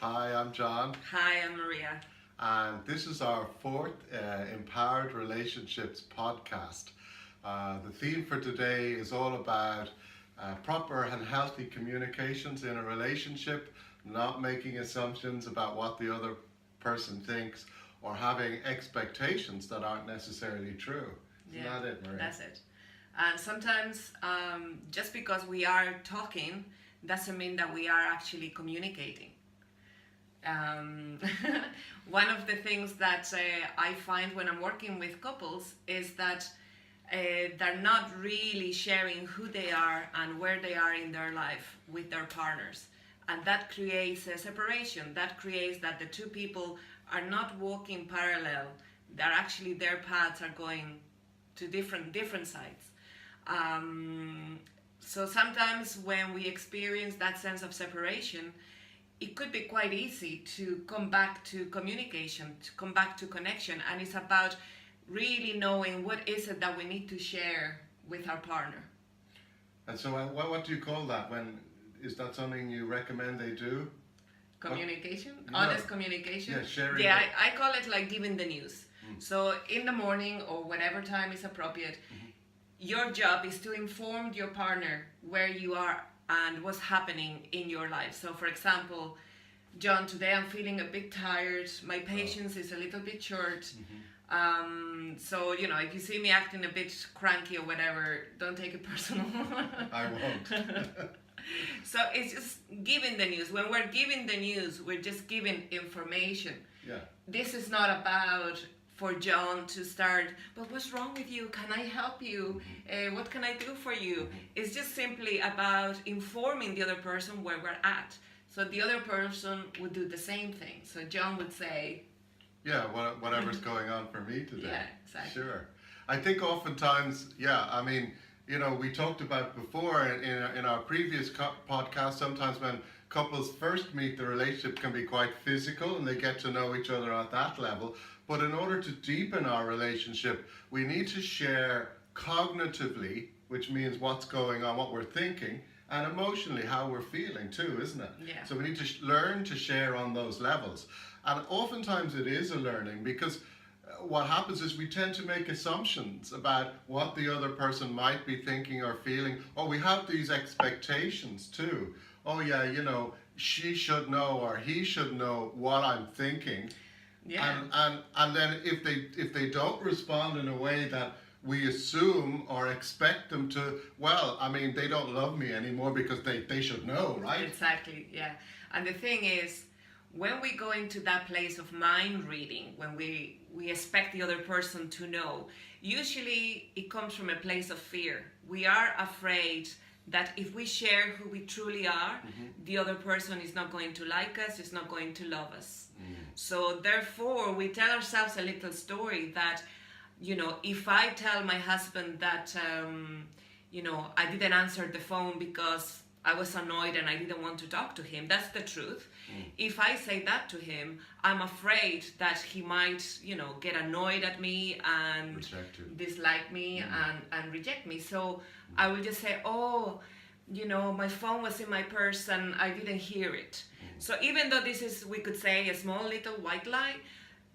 Hi, I'm John, Hi, I'm Maria. and this is our fourth Empowered Relationships podcast. The theme for today is all about proper and healthy communications in a relationship, not making assumptions about what the other person thinks or having expectations that aren't necessarily true. Isn't Yeah, that it, Maria? that's it. And sometimes just because we are talking doesn't mean that we are actually communicating. Um, One of the things that I find when I'm working with couples is that they're not really sharing who they are and where they are in their life with their partners. And that creates a separation. That creates that the two people are not walking parallel. They're actually, their paths are going to different sides. So sometimes when we experience that sense of separation, it could be quite easy to come back to communication, to come back to connection, and it's about really knowing what is it that we need to share with our partner. And so, what do you call that? When is that something you recommend they do? Communication, No. honest communication. Yeah, sharing. Yeah, I call it like giving the news. So in the morning or whatever time is appropriate, your job is to inform your partner where you are and what's happening in your life. So for example, John, today I'm feeling a bit tired. My patience is a little bit short. So, if you see me acting a bit cranky or whatever, don't take it personal. I won't. So it's just giving the news. When we're giving the news, we're just giving information. Yeah. This is not about for John to start, but what's wrong with you? Can I help you? What can I do for you? It's just simply about informing the other person where we're at. So the other person would do the same thing. So John would say, Yeah, whatever's going on for me today. Yeah, exactly. Sure. I think oftentimes, we talked about before in our previous podcast, sometimes when couples first meet, the relationship can be quite physical and they get to know each other at that level. But in order to deepen our relationship, we need to share cognitively, which means what's going on, what we're thinking, and emotionally how we're feeling too, isn't it? Yeah. So we need to learn to share on those levels. And oftentimes it is a learning because what happens is we tend to make assumptions about what the other person might be thinking or feeling. Oh, we have these expectations too. Oh yeah, she should know or he should know what I'm thinking. yeah. And then if they don't respond in a way that we assume or expect them to, they don't love me anymore because they should know, right? Exactly, yeah. And the thing is, when we go into that place of mind reading, when we expect the other person to know, usually it comes from a place of fear. We are afraid that if we share who we truly are, the other person is not going to like us, is not going to love us. So therefore, we tell ourselves a little story that, if I tell my husband that, I didn't answer the phone because I was annoyed and I didn't want to talk to him, that's the truth. If I say that to him, I'm afraid that he might, get annoyed at me and dislike me and reject me. So I will just say, my phone was in my purse and I didn't hear it. So even though this is, we could say, a small little white lie,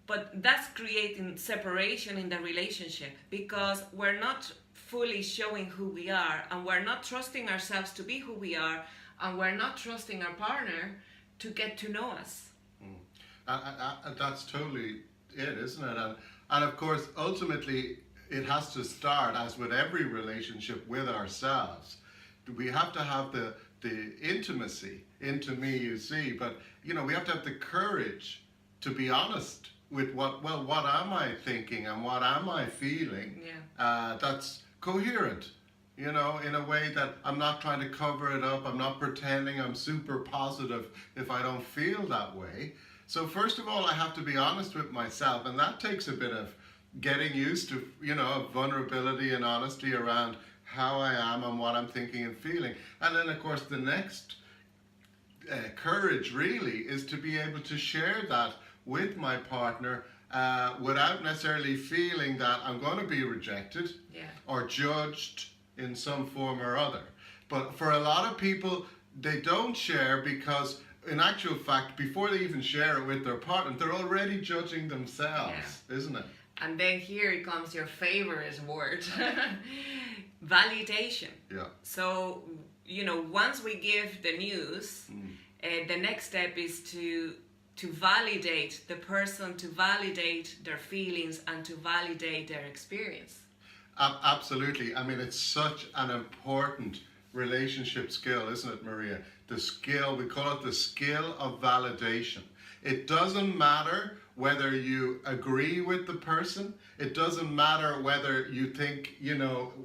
but that's creating separation in the relationship because we're not fully showing who we are and we're not trusting ourselves to be who we are and we're not trusting our partner to get to know us. That's totally it, isn't it? And of course, ultimately, it has to start, as with every relationship, with ourselves. We have to have the intimacy into me, you see, but we have to have the courage to be honest with what am I thinking and what am I feeling? That's coherent, in a way that I'm not trying to cover it up. I'm not pretending I'm super positive if I don't feel that way. So first of all, I have to be honest with myself, and that takes a bit of getting used to, vulnerability and honesty around how I am and what I'm thinking and feeling. And then, of course, the next courage really is to be able to share that with my partner without necessarily feeling that I'm going to be rejected or judged in some form or other. But for a lot of people, they don't share because in actual fact, before they even share it with their partner, they're already judging themselves, isn't it? And then here comes your favorite word, validation. Yeah. So, once we give the news, the next step is to validate the person, to validate their feelings, and to validate their experience. Absolutely. I mean, it's such an important relationship skill, isn't it, Maria? The skill, we call it the skill of validation. It doesn't matter whether you agree with the person. It doesn't matter whether you think,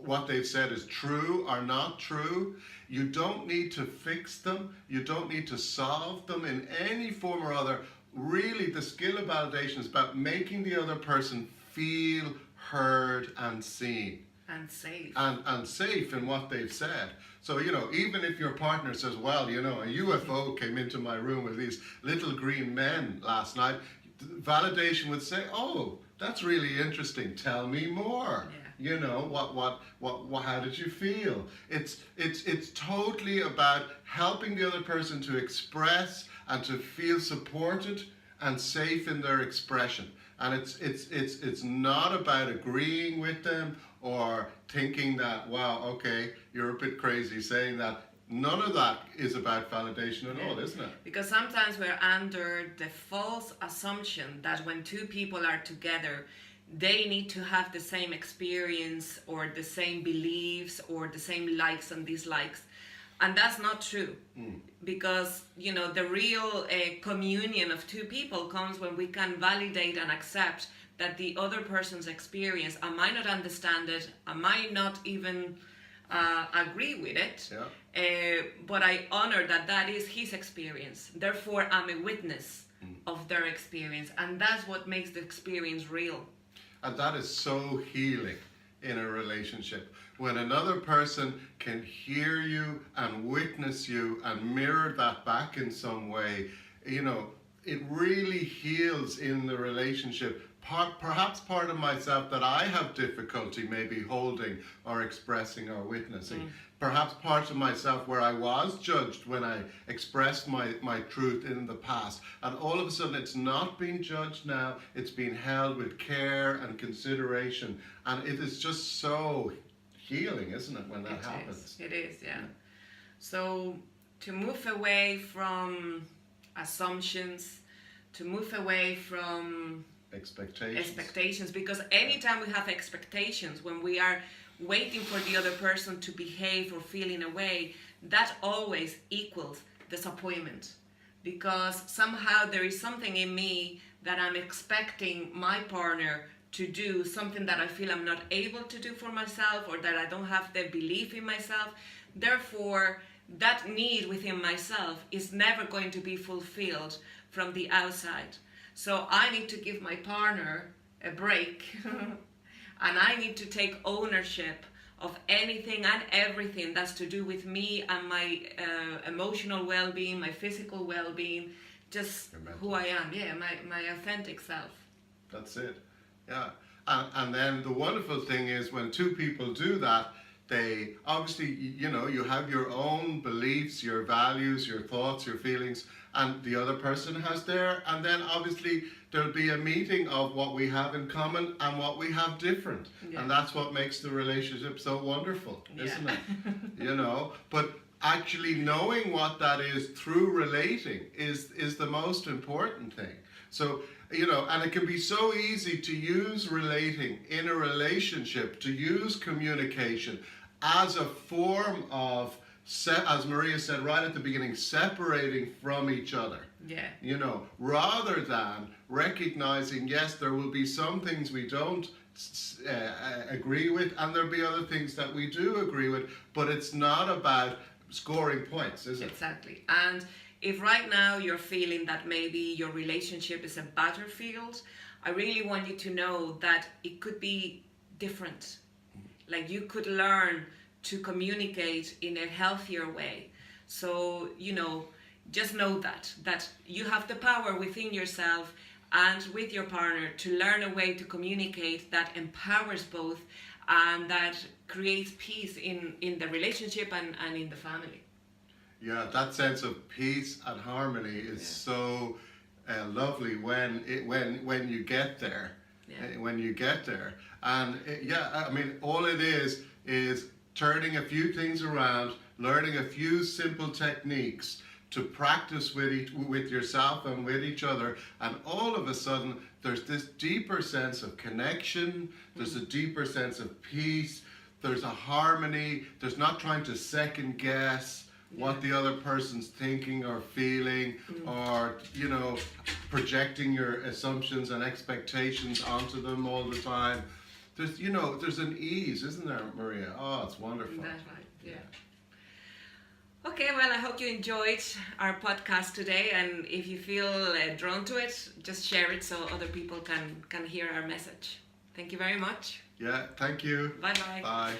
what they've said is true or not true. You don't need to fix them. You don't need to solve them in any form or other. Really, the skill of validation is about making the other person feel heard and seen. And safe. And safe in what they've said. So, even if your partner says, well, a UFO came into my room with these little green men last night, validation would say, oh, that's really interesting. Tell me more. Yeah. How did you feel? It's totally about helping the other person to express and to feel supported and safe in their expression. And it's not about agreeing with them or thinking that, wow, okay, you're a bit crazy saying that. None of that is about validation at all, isn't it? Because sometimes we're under the false assumption that when two people are together, they need to have the same experience or the same beliefs or the same likes and dislikes. And that's not true. Because, the real communion of two people comes when we can validate and accept that the other person's experience, I might not understand it, I might not even agree with it, but I honor that is his experience. Therefore, I'm a witness of their experience, and that's what makes the experience real. And that is so healing in a relationship. When another person can hear you and witness you and mirror that back in some way, it really heals in the relationship. Perhaps part of myself that I have difficulty maybe holding or expressing or witnessing. Perhaps part of myself where I was judged when I expressed my truth in the past. And all of a sudden it's not being judged now, it's being held with care and consideration. And it is just so healing, isn't it, when that happens? It is, yeah. So to move away from assumptions, to move away from expectations, because anytime we have expectations, when we are waiting for the other person to behave or feel in a way, that always equals disappointment, because somehow there is something in me that I'm expecting my partner to do, something that I feel I'm not able to do for myself, or that I don't have the belief in myself. Therefore, that need within myself is never going to be fulfilled from the outside. So I need to give my partner a break and I need to take ownership of anything and everything that's to do with me and my emotional well-being, my physical well-being, just who I am, my authentic self. That's it, yeah. And then the wonderful thing is when two people do that, they obviously, you have your own beliefs, your values, your thoughts, your feelings, and the other person has their, and then obviously there'll be a meeting of what we have in common and what we have different. Yeah. And that's what makes the relationship so wonderful, isn't it? But actually knowing what that is through relating is the most important thing. So, and it can be so easy to use relating in a relationship, to use communication as a form of, as Maria said right at the beginning, separating from each other. Yeah. Rather than recognizing, yes, there will be some things we don't agree with, and there'll be other things that we do agree with, but it's not about scoring points, is it? Exactly. And if right now you're feeling that maybe your relationship is a battlefield, I really want you to know that it could be different. Like you could learn to communicate in a healthier way. So, just know that you have the power within yourself and with your partner to learn a way to communicate that empowers both and that creates peace in the relationship and in the family. Yeah, that sense of peace and harmony is so lovely when you get there. When you get there, and I mean, all it is turning a few things around, learning a few simple techniques to practice with yourself and with each other, and all of a sudden there's this deeper sense of connection, there's a deeper sense of peace, there's a harmony, there's not trying to second guess what the other person's thinking or feeling, or projecting your assumptions and expectations onto them all the time. There's an ease, isn't there, Maria? Oh, it's wonderful. That's right. Yeah. Okay, well, I hope you enjoyed our podcast today, and if you feel drawn to it, just share it so other people can hear our message. Thank you very much. Yeah, thank you. Bye-bye. Bye.